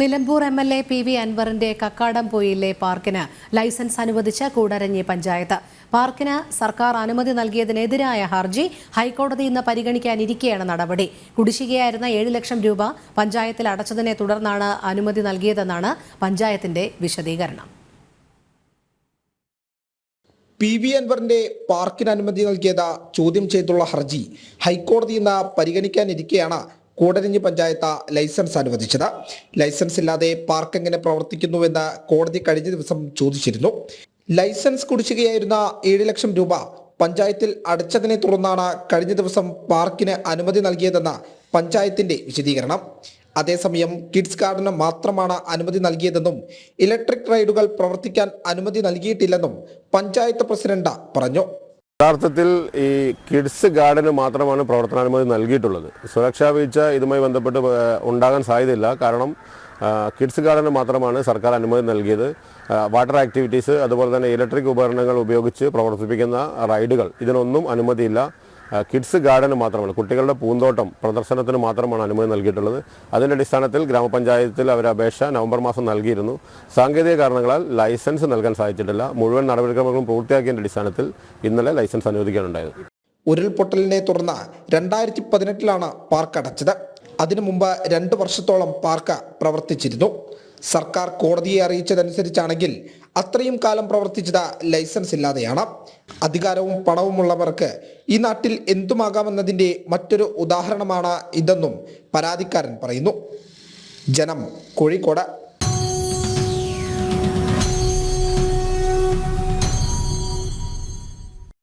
Nilambur MLA. PV. അൻവറിന്റെ കക്കാടംപൊയിലെ പാർക്കിന് licence അനുവദിച്ച കൂടരഞ്ഞി പഞ്ചായത്ത്. പാർക്കിന് സർക്കാർ അനുമതി നൽകിയതിനെതിരായ ഹർജി ഹൈക്കോടതി ഇന്ന് പരിഗണിക്കാനിരിക്കെയാണ് നടപടി. കുടിശ്ശികയായിരുന്ന 7 ലക്ഷം രൂപ പഞ്ചായത്തിൽ അടച്ചതിനെ തുടർന്നാണ് അനുമതി നൽകിയതെന്നാണ് പഞ്ചായത്തിന്റെ വിശദീകരണം. പി.വി. അൻവറിന്റെ പാർക്കിന് അനുമതി നൽകിയത് ചോദ്യം ചെയ്തുള്ള ഹർജി ഹൈക്കോടതി ഇന്ന് പരിഗണിക്കാനിരിക്കെയാണ് കൂടരഞ്ഞി പഞ്ചായത്ത് ലൈസൻസ് അനുവദിച്ചത്. ലൈസൻസ് ഇല്ലാതെ പാർക്ക് എങ്ങനെ പ്രവർത്തിക്കുന്നുവെന്ന് കോടതി കഴിഞ്ഞ ദിവസം ചോദിച്ചിരുന്നു. ലൈസൻസ് കുടിശ്ശികയായിരുന്ന 7 ലക്ഷം രൂപ പഞ്ചായത്തിൽ അടച്ചതിനെ തുടർന്നാണ് കഴിഞ്ഞ ദിവസം പാർക്കിന് അനുമതി നൽകിയതെന്ന് പഞ്ചായത്തിന്റെ വിശദീകരണം. അതേസമയം കിഡ്സ് ഗാർഡന് മാത്രമാണ് അനുമതി നൽകിയതെന്നും ഇലക്ട്രിക് റൈഡുകൾ പ്രവർത്തിക്കാൻ അനുമതി നൽകിയിട്ടില്ലെന്നും പഞ്ചായത്ത് പ്രസിഡന്റ് പറഞ്ഞു. യഥാർത്ഥത്തിൽ ഈ കിഡ്സ് ഗാർഡന് മാത്രമാണ് പ്രവർത്തനാനുമതി നൽകിയിട്ടുള്ളത്. സുരക്ഷാ വീഴ്ച ഇതുമായി ബന്ധപ്പെട്ട് ഉണ്ടാകാൻ സാധ്യതയില്ല. കാരണം കിഡ്സ് ഗാർഡന് മാത്രമാണ് സർക്കാർ അനുമതി നൽകിയത്. വാട്ടർ ആക്ടിവിറ്റീസ് അതുപോലെ തന്നെ ഇലക്ട്രിക് ഉപകരണങ്ങൾ ഉപയോഗിച്ച് പ്രവർത്തിപ്പിക്കുന്ന റൈഡുകൾ ഇതിനൊന്നും അനുമതിയില്ല. കിഡ്സ് ഗാർഡന് മാത്രമാണ്, കുട്ടികളുടെ പൂന്തോട്ടം പ്രദർശനത്തിന് മാത്രമാണ് അനുമതി നൽകിയിട്ടുള്ളത്. അതിൻ്റെ അടിസ്ഥാനത്തിൽ ഗ്രാമപഞ്ചായത്തിൽ അവർ അപേക്ഷ നവംബർ മാസം നൽകിയിരുന്നു. സാങ്കേതിക കാരണങ്ങളാൽ ലൈസൻസ് നൽകാൻ സാധിച്ചിട്ടില്ല. മുഴുവൻ നടപടിക്രമങ്ങളും പൂർത്തിയാക്കിയതിൻ്റെ അടിസ്ഥാനത്തിൽ ഇന്നലെ ലൈസൻസ് അനുവദിക്കാനുണ്ടായത്. ഉരുൾപൊട്ടലിനെ തുടർന്ന് 2018 പാർക്ക് അടച്ചത്. അതിനു മുമ്പ് 2 വർഷത്തോളം പാർക്ക് പ്രവർത്തിച്ചിരുന്നു. സർക്കാർ കോടതിയെ അറിയിച്ചതനുസരിച്ചാണെങ്കിൽ അത്രയും കാലം പ്രവർത്തിച്ചത് ലൈസൻസ് ഇല്ലാതെയാണ്. അധികാരവും പണവുമുള്ളവർക്ക് ഈ നാട്ടിൽ എന്തുമാകാമെന്നതിൻ്റെ മറ്റൊരു ഉദാഹരണമാണ് ഇതെന്നും പരാതിക്കാരൻ പറയുന്നു. ജനം, കോഴിക്കോട്.